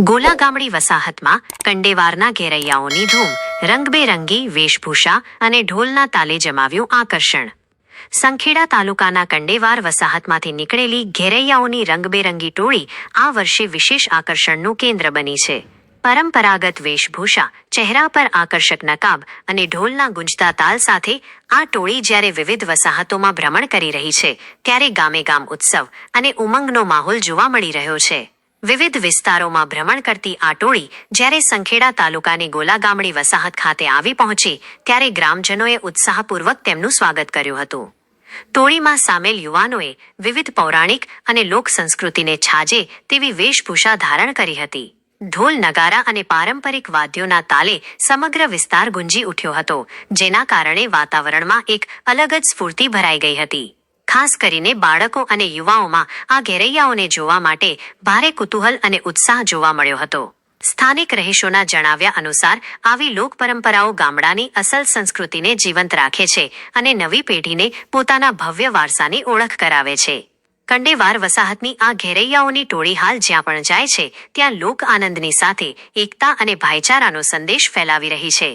ગોલા ગામડી વસાહતમાં કંડેવારના ઘેરૈયાઓની ધૂમ, રંગબેરંગી વેશભૂષા અને ઢોલના તાલે જમાવ્યું આકર્ષણ. સંખેડા તાલુકાના કંડેવાર વસાહતમાંથી નીકળેલી ઘેરૈયાઓની રંગબેરંગી ટોળી આ વર્ષે વિશેષ આકર્ષણનું કેન્દ્ર બની છે. પરંપરાગત વેશભૂષા, ચહેરા પર આકર્ષક નકાબ અને ઢોલના ગુંજતા તાલ સાથે આ ટોળી જ્યારે વિવિધ વસાહતોમાં ભ્રમણ કરી રહી છે, ત્યારે ગામે ગામ ઉત્સવ અને ઉમંગનો માહોલ જોવા મળી રહ્યો છે. વિવિધ વિસ્તારોમાં ભ્રમણ કરતી આ ટોળી જ્યારે સંખેડા તાલુકાની ગોલા ગામડી વસાહત ખાતે આવી પહોંચી, ત્યારે ગ્રામજનોએ ઉત્સાહપૂર્વક તેમનું સ્વાગત કર્યું હતું. ટોળીમાં સામેલ યુવાનોએ વિવિધ પૌરાણિક અને લોક સંસ્કૃતિને છાજે તેવી વેશભૂષા ધારણ કરી હતી. ઢોલ, નગારા અને પારંપરિક વાદ્યોના તાલે સમગ્ર વિસ્તાર ગુંજી ઉઠ્યો હતો, જેના કારણે વાતાવરણમાં એક અલગ જ સ્ફૂર્તિ ભરાઈ ગઈ હતી. ખાસ કરીને બાળકો અને યુવાઓમાં આ ઘેરૈયાઓને જોવા માટે ભારે કુતૂહલ અને ઉત્સાહ જોવા મળ્યો હતો. સ્થાનિક રહીશોના જણાવ્યા અનુસાર આવી લોક પરંપરાઓ ગામડાની અસલ સંસ્કૃતિને જીવંત રાખે છે અને નવી પેઢીને પોતાના ભવ્ય વારસાની ઓળખ કરાવે છે. કંડેવાર વસાહતની આ ઘેરૈયાઓની ટોળી હાલ જ્યાં પણ જાય છે, ત્યાં લોક આનંદની સાથે એકતા અને ભાઈચારાનો સંદેશ ફેલાવી રહી છે.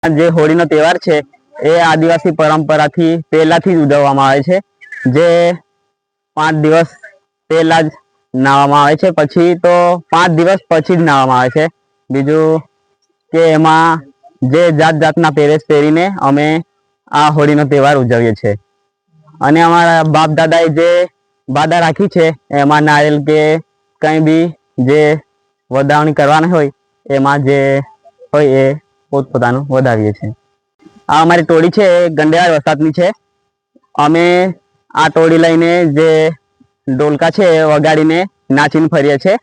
જે હોળીનો તહેવાર છે એ આદિવાસી પરંપરાથી પહેલાથી જ ઉજવવામાં આવે છે. જે 5 દિવસ પહેલા જ નાહવામાં આવે છે, પછી તો 5 દિવસ પછી જ નાહવામાં આવે છે. બીજું કે એમાં જે જાત જાતના પહેરેશ પહેરીને અમે આ હોળીનો તહેવાર ઉજવીએ છીએ. અને અમારા બાપ દાદાએ જે વાદા રાખી છે એમાં નારિયેલ કે કંઈ બી જે વધાવણી કરવાની હોય એમાં જે હોય એ પોતપોતાનું વધાવીએ છીએ. આ અમારી ટોળી છે એ ગંડેવાર વસાહતની છે. અમે આ ટોળી લઈને જે ઢોલકા છે એ વગાડીને નાચીને ફરીએ છીએ.